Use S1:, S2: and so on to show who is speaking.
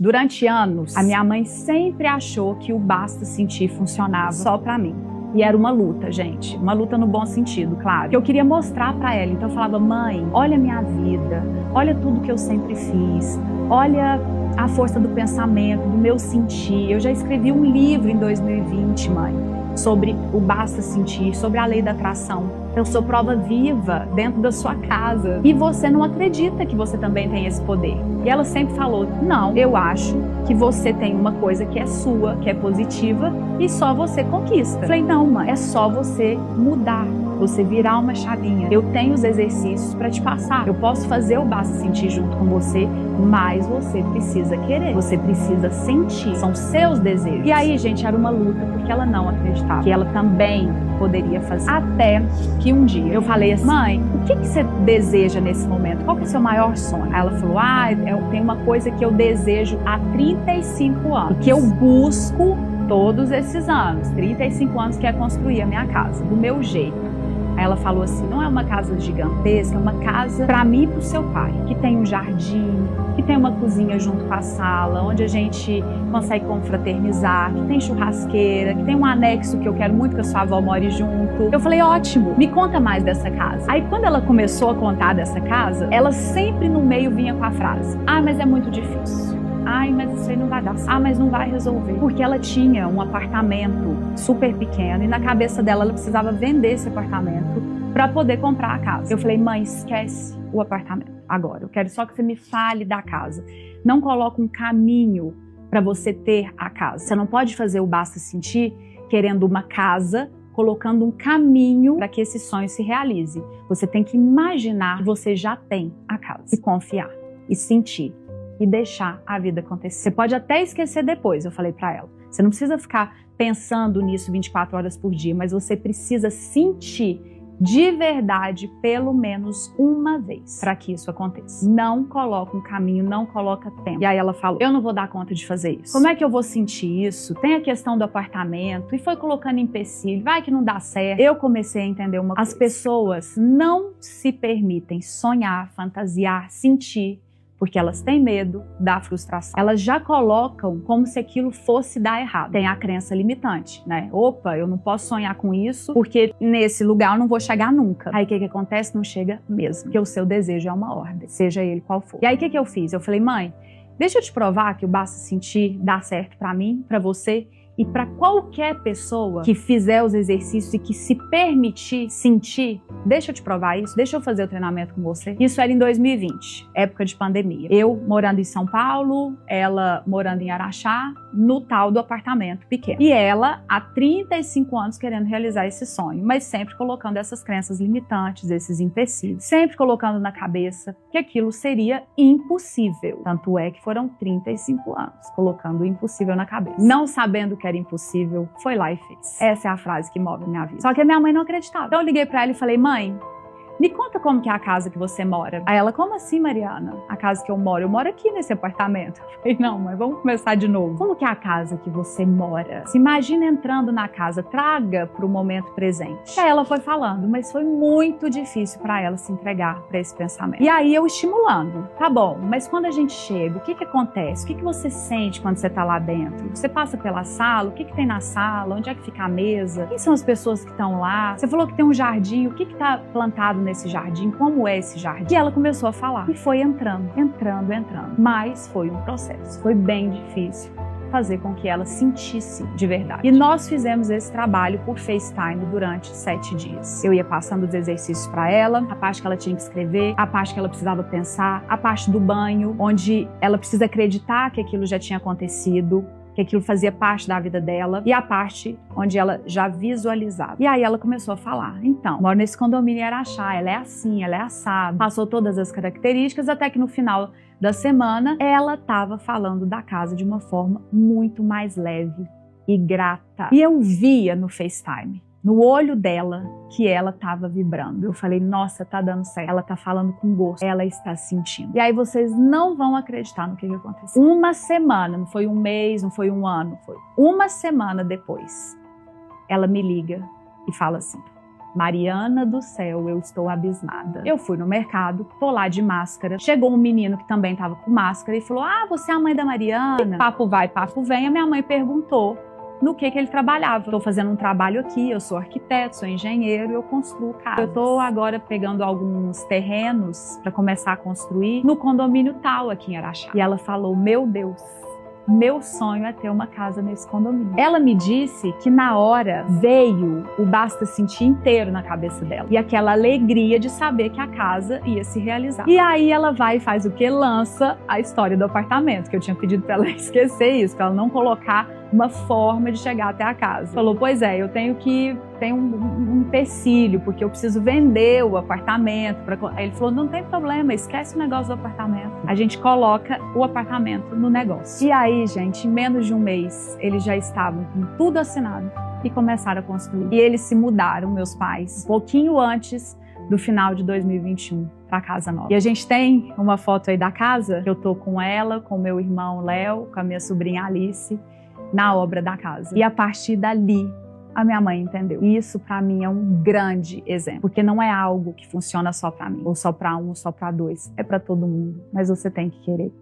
S1: Durante anos, a minha mãe sempre achou que o basta sentir funcionava só pra mim. E era uma luta, gente. Uma luta no bom sentido, claro. Que eu queria mostrar pra ela. Então eu falava, mãe, olha a minha vida. Olha tudo que eu sempre fiz. Olha a força do pensamento, do meu sentir. Eu já escrevi um livro em 2020, mãe, sobre o basta sentir, sobre a lei da atração. Eu sou prova viva dentro da sua casa. E você não acredita que você também tem esse poder. E ela sempre falou, não, eu acho que você tem uma coisa que é sua, que é positiva, e só você conquista. Eu falei, não, mãe, é só você mudar, você virar uma chavinha. Eu tenho os exercícios para te passar. Eu posso fazer o basta sentir junto com você, mas você precisa querer. Você precisa sentir. São seus desejos. E aí, gente, era uma luta, porque ela não acreditava que ela também poderia fazer. Até que um dia eu falei assim, mãe, o que você deseja nesse momento? Qual que é o seu maior sonho? Aí ela falou, eu tenho uma coisa que eu desejo há 35 anos, que eu busco todos esses anos, 35 anos, que é construir a minha casa, do meu jeito. Aí ela falou assim, não é uma casa gigantesca, é uma casa para mim e para o seu pai, que tem um jardim, que tem uma cozinha junto com a sala, onde a gente consegue confraternizar, que tem churrasqueira, que tem um anexo que eu quero muito que a sua avó more junto. Eu falei, ótimo, me conta mais dessa casa. Aí quando ela começou a contar dessa casa, ela sempre no meio vinha com a frase, mas é muito difícil. Ai, mas isso aí não vai dar. Mas não vai resolver. Porque ela tinha um apartamento super pequeno e na cabeça dela ela precisava vender esse apartamento para poder comprar a casa. Eu falei, mãe, esquece o apartamento agora. Eu quero só que você me fale da casa. Não coloca um caminho para você ter a casa. Você não pode fazer o basta sentir querendo uma casa, colocando um caminho para que esse sonho se realize. Você tem que imaginar que você já tem a casa e confiar e sentir. E deixar a vida acontecer. Você pode até esquecer depois, eu falei pra ela. Você não precisa ficar pensando nisso 24 horas por dia, mas você precisa sentir de verdade pelo menos uma vez para que isso aconteça. Não coloca um caminho, não coloca tempo. E aí ela falou, eu não vou dar conta de fazer isso. Como é que eu vou sentir isso? Tem a questão do apartamento e foi colocando empecilho, vai que não dá certo. Eu comecei a entender uma coisa. As pessoas não se permitem sonhar, fantasiar, sentir, porque elas têm medo da frustração. Elas já colocam como se aquilo fosse dar errado. Tem a crença limitante, né? Opa, eu não posso sonhar com isso, porque nesse lugar eu não vou chegar nunca. Aí o que acontece? Não chega mesmo. Porque o seu desejo é uma ordem, seja ele qual for. E aí o que eu fiz? Eu falei, mãe, deixa eu te provar que o basta sentir dá certo pra mim, pra você, e para qualquer pessoa que fizer os exercícios e que se permitir sentir, deixa eu te provar isso, deixa eu fazer o treinamento com você. Isso era em 2020, época de pandemia. Eu morando em São Paulo, ela morando em Araxá, no tal do apartamento pequeno. E ela, há 35 anos, querendo realizar esse sonho, mas sempre colocando essas crenças limitantes, esses empecilhos, sempre colocando na cabeça que aquilo seria impossível. Tanto é que foram 35 anos colocando o impossível na cabeça. Não sabendo que era impossível, foi lá e fez. Essa é a frase que move a minha vida. Só que a minha mãe não acreditava. Então eu liguei pra ela e falei, mãe, me conta como que é a casa que você mora. Aí ela, como assim, Mariana? A casa que eu moro aqui nesse apartamento. Eu falei, não, mas vamos começar de novo. Como que é a casa que você mora? Se imagina entrando na casa, traga pro momento presente. Aí ela foi falando, mas foi muito difícil pra ela se entregar pra esse pensamento. E aí eu estimulando, tá bom, mas quando a gente chega, o que que acontece? O que que você sente quando você tá lá dentro? Você passa pela sala, o que que tem na sala? Onde é que fica a mesa? Quem são as pessoas que estão lá? Você falou que tem um jardim, o que que tá plantado nesse jardim, como é esse jardim? E ela começou a falar. E foi entrando. Mas foi um processo. Foi bem difícil fazer com que ela sentisse de verdade. E nós fizemos esse trabalho por FaceTime durante 7 dias. Eu ia passando os exercícios para ela, a parte que ela tinha que escrever, a parte que ela precisava pensar, a parte do banho, onde ela precisa acreditar que aquilo já tinha acontecido, que aquilo fazia parte da vida dela, e a parte onde ela já visualizava. E aí ela começou a falar, então, moro nesse condomínio em Araxá, ela é assim, ela é assada, passou todas as características, até que no final da semana, ela estava falando da casa de uma forma muito mais leve e grata. E eu via no FaceTime, no olho dela, que ela estava vibrando. Eu falei, nossa, tá dando certo. Ela tá falando com gosto, ela está sentindo. E aí vocês não vão acreditar no que aconteceu. Uma semana, não foi um mês, não foi um ano, foi uma semana depois, ela me liga e fala assim, Mariana do céu, eu estou abismada. Eu fui no mercado, tô lá de máscara. Chegou um menino que também tava com máscara e falou: ah, você é a mãe da Mariana? Papo vai, papo vem. A minha mãe perguntou no que ele trabalhava. Estou fazendo um trabalho aqui, eu sou arquiteto, sou engenheiro, eu construo casas. Eu estou agora pegando alguns terrenos para começar a construir no condomínio tal aqui em Araxá. E ela falou: meu Deus, meu sonho é ter uma casa nesse condomínio. Ela me disse que na hora veio o Basta Sentir inteiro na cabeça dela. E aquela alegria de saber que a casa ia se realizar. E aí ela vai e faz o quê? Lança a história do apartamento, que eu tinha pedido para ela esquecer isso, para ela não colocar uma forma de chegar até a casa. Falou: pois é, eu tenho um empecilho, porque eu preciso vender o apartamento. Aí ele falou: não tem problema, esquece o negócio do apartamento. A gente coloca o apartamento no negócio. E aí, gente, em menos de um mês, eles já estavam com tudo assinado e começaram a construir. E eles se mudaram, meus pais, um pouquinho antes do final de 2021 para a casa nova. E a gente tem uma foto aí da casa, que eu tô com ela, com meu irmão Léo, com a minha sobrinha Alice, na obra da casa. E a partir dali, a minha mãe entendeu. E isso para mim é um grande exemplo, porque não é algo que funciona só para mim, ou só para um, ou só para dois. É para todo mundo, mas você tem que querer.